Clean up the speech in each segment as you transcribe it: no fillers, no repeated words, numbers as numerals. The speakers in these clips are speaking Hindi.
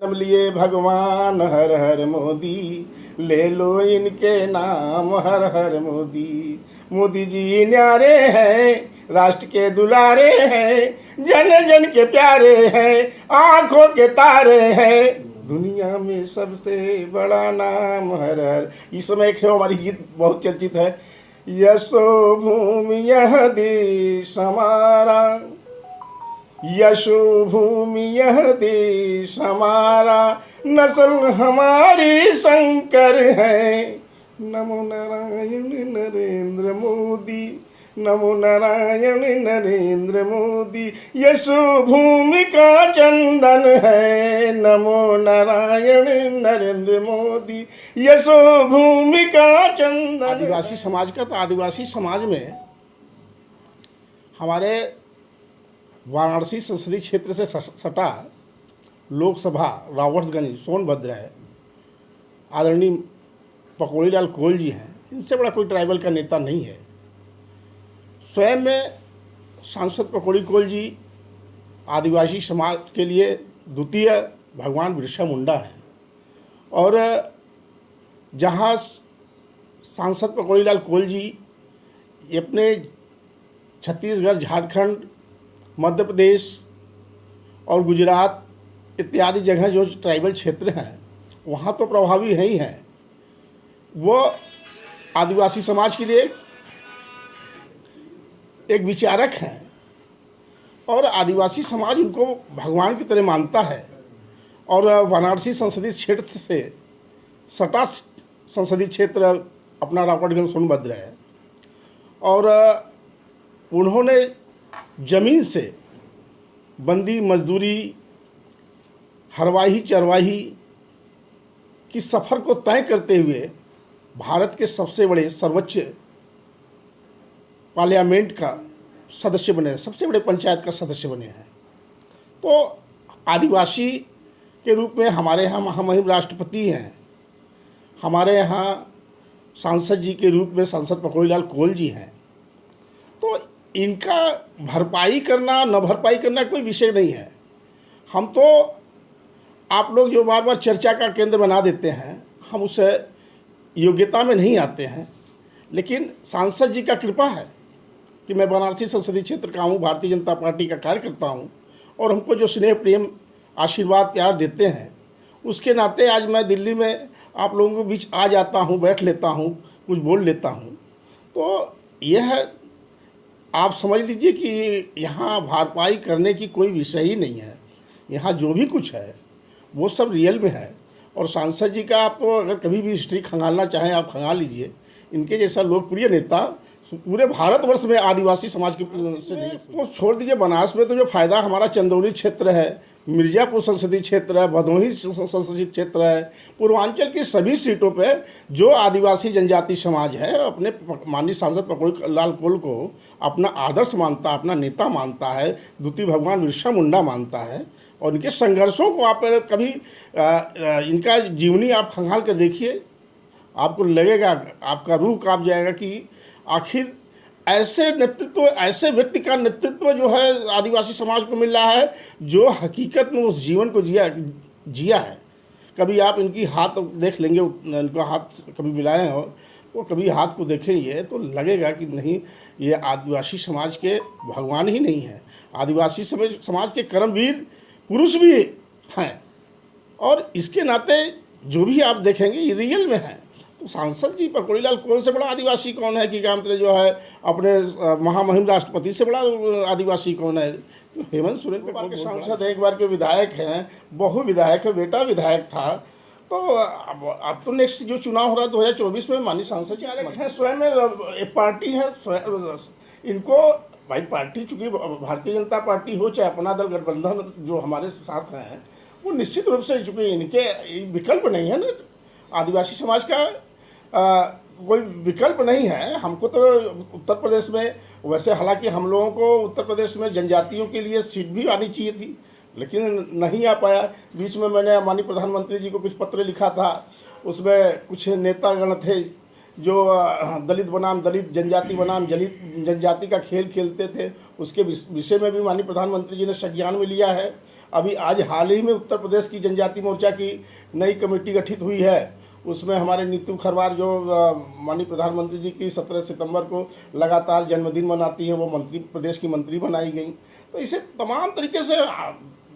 जन्म लिए भगवान हर हर मोदी, ले लो इनके नाम हर हर मोदी। मोदी जी न्यारे हैं, राष्ट्र के दुलारे हैं, जन जन के प्यारे हैं, आंखों के तारे हैं, दुनिया में सबसे बड़ा नाम हर हर। इस समय एक हमारी गीत बहुत चर्चित है, यशो भूमि यह देश हमारा, यशो भूमि यह देश हमारा, नस्ल हमारी शंकर है। नमो नारायण नरेंद्र मोदी, नमो नारायण नरेंद्र मोदी, यशो भूमि का चंदन है। नमो नारायण नरेंद्र मोदी, यशो भूमि का चंदन। आदिवासी समाज का, तो आदिवासी समाज में हमारे वाराणसी संसदीय क्षेत्र से सटा लोकसभा रावर्ट्सगंज सोनभद्र है, आदरणीय पकौड़ी लाल कोल जी हैं। इनसे बड़ा कोई ट्राइबल का नेता नहीं है। स्वयं में सांसद पकौड़ी कोल जी आदिवासी समाज के लिए द्वितीय भगवान बिरसा मुंडा हैं। और जहाँ सांसद पकौड़ी लाल कोल जी अपने छत्तीसगढ़, झारखंड, मध्य प्रदेश और गुजरात इत्यादि जगह जो ट्राइबल क्षेत्र हैं वहाँ तो प्रभावी है ही हैं। वो आदिवासी समाज के लिए एक विचारक हैं और आदिवासी समाज उनको भगवान की तरह मानता है। और वाराणसी संसदीय क्षेत्र से सटा संसदीय क्षेत्र अपना रावर्ट्सगंज सोनभद्र है। और उन्होंने ज़मीन से बंदी मजदूरी, हरवाही चरवाही की सफ़र को तय करते हुए भारत के सबसे बड़े सर्वोच्च पार्लियामेंट का सदस्य बने, सबसे बड़े पंचायत का सदस्य बने हैं। तो आदिवासी के रूप में हमारे यहाँ महामहिम राष्ट्रपति हैं, हमारे यहाँ सांसद जी के रूप में सांसद पकौड़ी लाल कोल जी हैं। तो इनका भरपाई करना न भरपाई करना कोई विषय नहीं है। हम तो आप लोग जो बार बार चर्चा का केंद्र बना देते हैं, हम उस योग्यता में नहीं आते हैं। लेकिन सांसद जी का कृपा है कि मैं वाराणसी संसदीय क्षेत्र का हूँ, भारतीय जनता पार्टी का कार्यकर्ता हूँ, और हमको जो स्नेह प्रेम आशीर्वाद प्यार देते हैं उसके नाते आज मैं दिल्ली में आप लोगों के बीच आ जाता हूँ, बैठ लेता हूँ, कुछ बोल लेता हूँ। तो यह आप समझ लीजिए कि यहाँ भरपाई करने की कोई विषय ही नहीं है। यहाँ जो भी कुछ है वो सब रियल में है। और सांसद जी का आप तो अगर कभी भी हिस्ट्री खंगालना चाहें आप खंगाल लीजिए। इनके जैसा लोकप्रिय नेता पूरे भारतवर्ष में आदिवासी समाज के से नहीं। तो छोड़ दीजिए, बनारस में तो जो फ़ायदा हमारा चंदौली क्षेत्र है, मिर्ज़ापुर संसदीय क्षेत्र है, भदोही संसदीय क्षेत्र है, पूर्वांचल की सभी सीटों पे जो आदिवासी जनजाति समाज है अपने माननीय सांसद पकौड़ी लाल कोल को अपना आदर्श मानता है, अपना नेता मानता है, द्वितीय भगवान बिरसा मुंडा मानता है। और इनके संघर्षों को आप कभी इनका जीवनी आप खंगाल कर देखिए, आपको लगेगा, आपका रूह कांप जाएगा कि आखिर ऐसे नेतृत्व, ऐसे व्यक्ति का नेतृत्व जो है आदिवासी समाज को मिल रहा है जो हकीकत में उस जीवन को जिया है। कभी आप इनकी हाथ देख लेंगे, इनका हाथ कभी मिलाए हो तो कभी हाथ को देखेंगे तो लगेगा कि नहीं, ये आदिवासी समाज के भगवान ही नहीं है, आदिवासी समाज के कर्मवीर पुरुष भी हैं। और इसके नाते जो भी आप देखेंगे ये रियल में है। तो सांसद जी पकौड़ी लाल कोल से बड़ा आदिवासी कौन है कि काम जो है अपने महामहिम राष्ट्रपति से बड़ा आदिवासी कौन है? तो हेमंत सोरेन के सांसद, एक बार के विधायक हैं, बहु विधायक है, बेटा विधायक था। तो अब तो नेक्स्ट जो चुनाव हो रहा है 2024 में माननीय सांसद जी हैं, स्वयं एक पार्टी है, इनको भाई पार्टी चूँकि भारतीय जनता पार्टी हो चाहे अपना दल गठबंधन जो हमारे साथ हैं, वो निश्चित रूप से चूँकि इनके विकल्प नहीं है ना, आदिवासी समाज का कोई विकल्प नहीं है। हमको तो उत्तर प्रदेश में वैसे, हालांकि हम लोगों को उत्तर प्रदेश में जनजातियों के लिए सीट भी आनी चाहिए थी लेकिन नहीं आ पाया। बीच में मैंने माननीय प्रधानमंत्री जी को कुछ पत्र लिखा था, उसमें कुछ नेतागण थे जो दलित बनाम दलित, जनजाति बनाम दलित जनजाति का खेल खेलते थे, उसके विषय में भी माननीय प्रधानमंत्री जी ने संज्ञान में लिया है। अभी आज हाल ही में उत्तर प्रदेश की जनजाति मोर्चा की नई कमेटी गठित हुई है, उसमें हमारे नीतू खरवार जो माननीय प्रधानमंत्री जी की 17 सितंबर को लगातार जन्मदिन मनाती हैं, वो मंत्री, प्रदेश की मंत्री बनाई गई। तो इसे तमाम तरीके से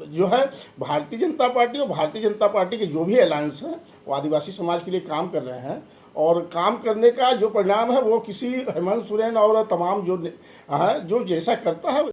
जो है भारतीय जनता पार्टी और भारतीय जनता पार्टी के जो भी अलायंस हैं वो आदिवासी समाज के लिए काम कर रहे हैं, और काम करने का जो परिणाम है वो किसी हेमंत सोरेन और तमाम जो है जो जैसा करता है